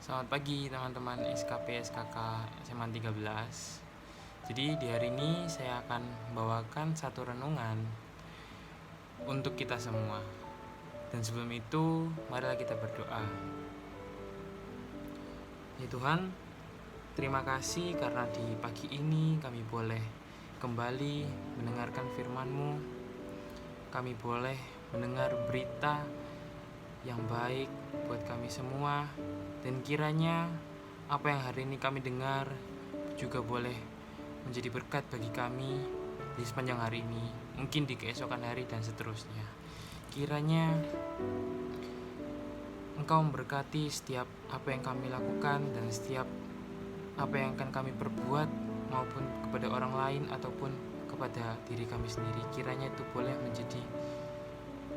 Selamat pagi teman-teman SKP SKK SMA 13. Jadi di hari ini saya akan membawakan satu renungan untuk kita semua. Dan sebelum itu, marilah kita berdoa. Ya Tuhan, terima kasih karena di pagi ini kami boleh kembali mendengarkan firman-Mu. Kami boleh mendengar berita yang baik buat kami semua, dan kiranya apa yang hari ini kami dengar juga boleh menjadi berkat bagi kami di sepanjang hari ini, mungkin di keesokan hari dan seterusnya. Kiranya Engkau memberkati setiap apa yang kami lakukan dan setiap apa yang akan kami perbuat, maupun kepada orang lain ataupun kepada diri kami sendiri. Kiranya itu boleh menjadi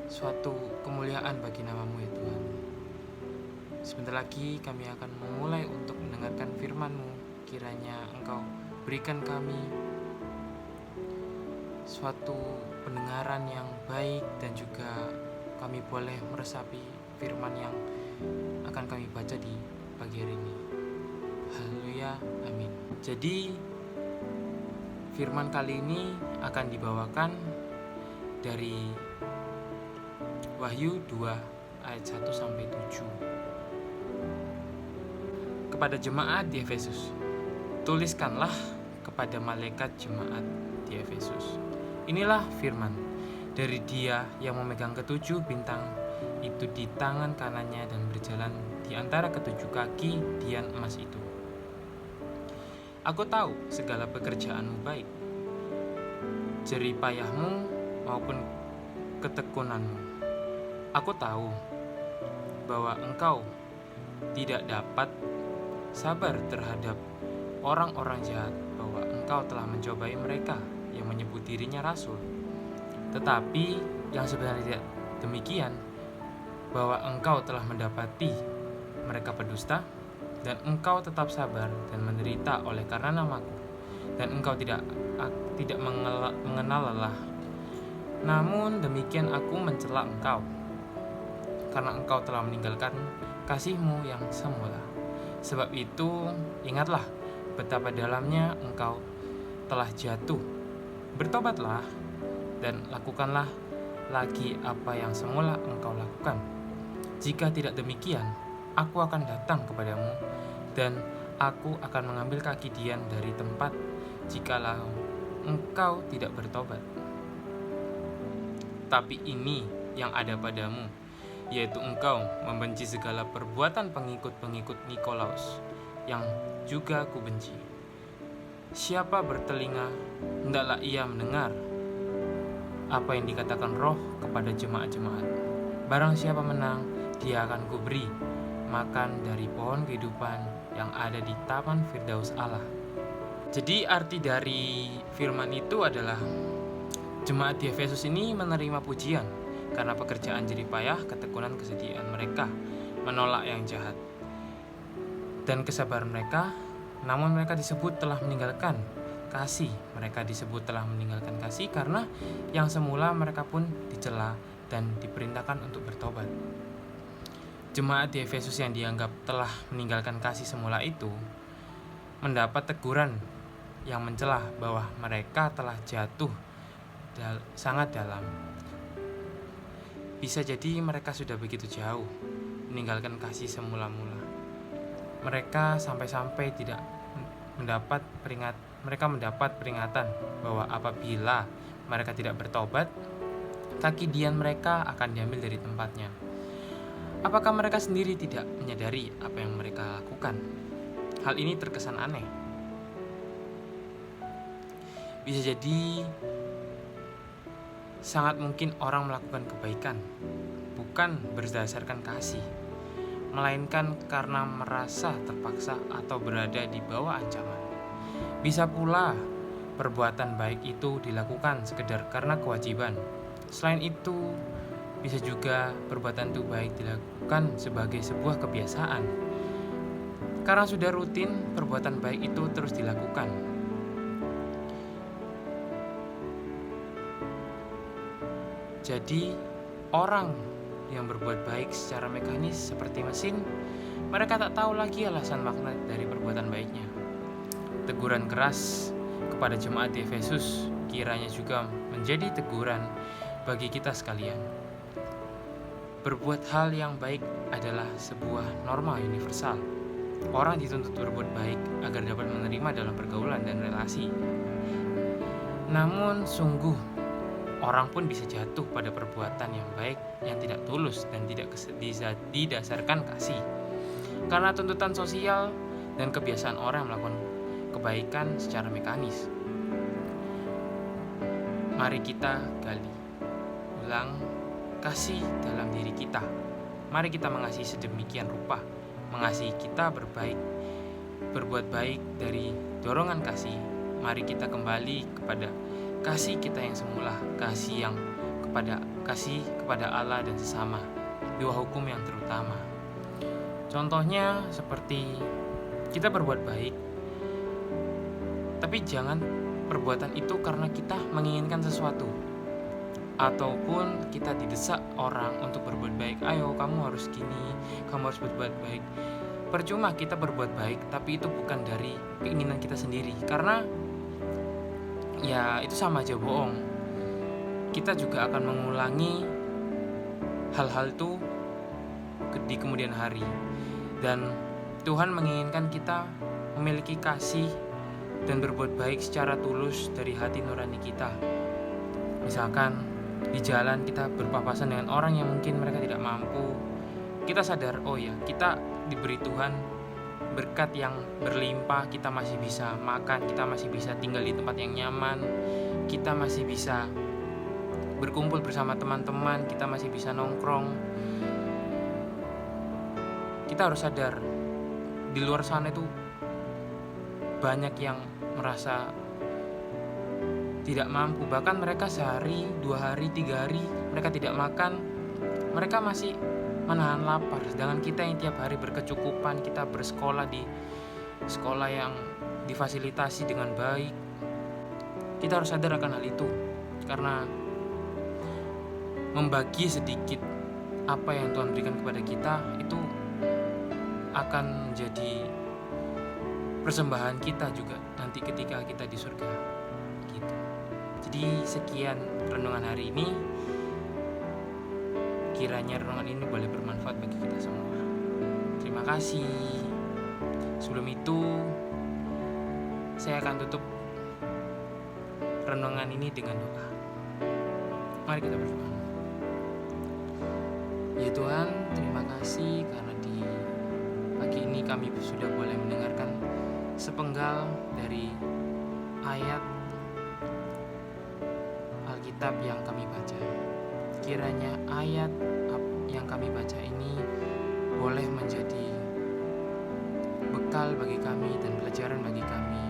suatu kemuliaan bagi nama-Mu ya Tuhan. Sebentar lagi kami akan memulai untuk mendengarkan firman-Mu. Kiranya Engkau berikan kami suatu pendengaran yang baik, dan juga kami boleh meresapi firman yang akan kami baca di pagi hari ini. Haleluya, amin. Jadi firman kali ini akan dibawakan dari Wahyu 2 ayat 1 sampai 7. Kepada jemaat di Efesus, tuliskanlah kepada malaikat jemaat di Efesus. Inilah firman dari Dia yang memegang ketujuh bintang itu di tangan kanannya dan berjalan di antara ketujuh kaki dian emas itu. Aku tahu segala pekerjaanmu baik, jerih payahmu maupun ketekunanmu. Aku tahu bahwa engkau tidak dapat sabar terhadap orang-orang jahat, bahwa engkau telah mencobai mereka yang menyebut dirinya rasul, tetapi yang sebenarnya tidak demikian, bahwa engkau telah mendapati mereka berdusta, dan engkau tetap sabar dan menderita oleh karena namaku, dan engkau tidak mengenal lelah. Namun demikian aku mencela engkau, karena engkau telah meninggalkan kasihmu yang semula. Sebab itu ingatlah betapa dalamnya engkau telah jatuh. Bertobatlah dan lakukanlah lagi apa yang semula engkau lakukan. Jika tidak demikian, aku akan datang kepadamu, dan aku akan mengambil kaki Dian dari tempat jikalau engkau tidak bertobat. Tapi ini yang ada padamu, yaitu engkau membenci segala perbuatan pengikut-pengikut Nikolaus, yang juga aku benci. Siapa bertelinga, hendaklah ia mendengar apa yang dikatakan Roh kepada jemaat-jemaat. Barang siapa menang, dia akan kuberi makan dari pohon kehidupan yang ada di taman Firdaus Allah. Jadi arti dari firman itu adalah jemaat di Efesus ini menerima pujian karena pekerjaan jerih payah, ketekunan, kesetiaan mereka menolak yang jahat, dan kesabaran mereka. Namun mereka disebut telah meninggalkan kasih. Mereka disebut telah meninggalkan kasih karena yang semula mereka pun dicela dan diperintahkan untuk bertobat. Jemaat di Efesus yang dianggap telah meninggalkan kasih semula itu mendapat teguran yang mencela bahwa mereka telah jatuh sangat dalam. Bisa jadi mereka sudah begitu jauh meninggalkan kasih semula-mula. Mereka sampai-sampai tidak mendapat peringatan bahwa apabila mereka tidak bertobat, kaki dian mereka akan diambil dari tempatnya. Apakah mereka sendiri tidak menyadari apa yang mereka lakukan? Hal ini terkesan aneh. Bisa jadi sangat mungkin orang melakukan kebaikan bukan berdasarkan kasih, melainkan karena merasa terpaksa atau berada di bawah ancaman. Bisa pula perbuatan baik itu dilakukan sekedar karena kewajiban. Selain itu, bisa juga perbuatan itu baik dilakukan sebagai sebuah kebiasaan. Karena sudah rutin, perbuatan baik itu terus dilakukan. Jadi, orang yang berbuat baik secara mekanis seperti mesin Mereka tak tahu lagi alasan makna dari perbuatan baiknya. Teguran keras kepada jemaat di Efesus kiranya juga menjadi teguran bagi kita sekalian. Berbuat hal yang baik adalah sebuah norma universal. Orang dituntut berbuat baik agar dapat menerima dalam pergaulan dan relasi. Namun sungguh, orang pun bisa jatuh pada perbuatan yang baik yang tidak tulus dan tidak didasarkan kasih. Karena tuntutan sosial dan kebiasaan orang melakukan kebaikan secara mekanis. Mari kita gali ulang kasih dalam diri kita. Mari kita mengasihi sedemikian rupa. Mengasihi kita berbuat baik dari dorongan kasih. Mari kita kembali kepada kasih kita yang semula, kasih kepada Allah dan sesama, dua hukum yang terutama. Contohnya seperti kita berbuat baik, tapi jangan perbuatan itu karena kita menginginkan sesuatu, ataupun kita didesak orang untuk berbuat baik. Ayo kamu harus gini, kamu harus berbuat baik. Percuma kita berbuat baik tapi itu bukan dari keinginan kita sendiri, karena ya itu sama aja bohong. Kita juga akan mengulangi hal-hal itu di kemudian hari. Dan Tuhan menginginkan kita memiliki kasih dan berbuat baik secara tulus dari hati nurani kita. Misalkan di jalan kita berpapasan dengan orang yang mungkin mereka tidak mampu, kita sadar, oh ya, kita diberi Tuhan berkat yang berlimpah. Kita masih bisa makan, kita masih bisa tinggal di tempat yang nyaman, kita masih bisa berkumpul bersama teman-teman, kita masih bisa nongkrong. Kita harus sadar, di luar sana itu banyak yang merasa tidak mampu. Bahkan mereka sehari, 2 hari, 3 hari mereka tidak makan, mereka masih menahan lapar. Sedangkan kita yang tiap hari berkecukupan, kita bersekolah di sekolah yang difasilitasi dengan baik, kita harus sadar akan hal itu. Karena membagi sedikit apa yang Tuhan berikan kepada kita itu akan menjadi persembahan kita juga nanti ketika kita di surga gitu. Jadi sekian renungan hari ini. Kiranya renungan ini boleh bermanfaat bagi kita semua. Terima kasih. Sebelum itu saya akan tutup renungan ini dengan doa. Mari kita berdoa. Ya Tuhan, terima kasih karena di pagi ini kami sudah boleh mendengarkan sepenggal dari ayat Alkitab yang kami baca. Kiranya ayat yang kami baca ini boleh menjadi bekal bagi kami dan pelajaran bagi kami,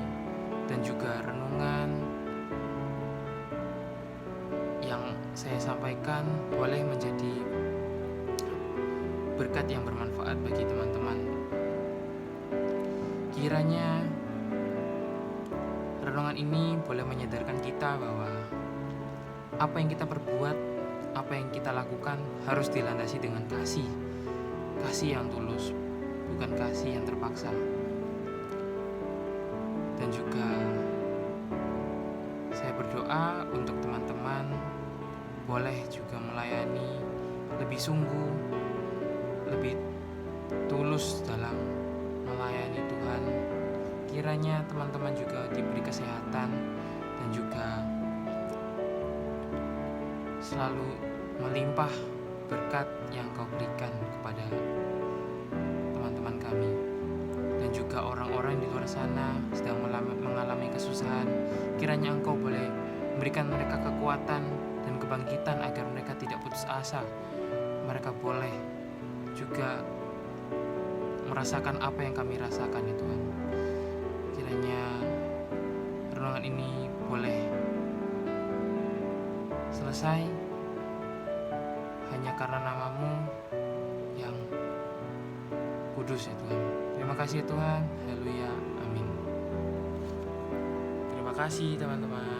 dan juga renungan yang saya sampaikan boleh menjadi berkat yang bermanfaat bagi teman-teman. Kiranya renungan ini boleh menyadarkan kita bahwa apa yang kita perbuat, apa yang kita lakukan harus dilandasi dengan kasih. Kasih yang tulus, bukan kasih yang terpaksa. Dan juga saya berdoa untuk teman-teman boleh juga melayani lebih sungguh, lebih tulus dalam melayani Tuhan. Kiranya teman-teman juga diberi kesehatan dan juga selalu melimpah berkat yang Kau berikan kepada teman-teman kami. Dan juga orang-orang di luar sana sedang mengalami kesusahan, kiranya Engkau boleh memberikan mereka kekuatan dan kebangkitan agar mereka tidak putus asa. Mereka boleh juga merasakan apa yang kami rasakan ya Tuhan. Kiranya renungan ini boleh selesai hanya karena nama-Mu yang kudus ya Tuhan. Terima kasih ya Tuhan. Haleluya. Amin. Terima kasih teman-teman.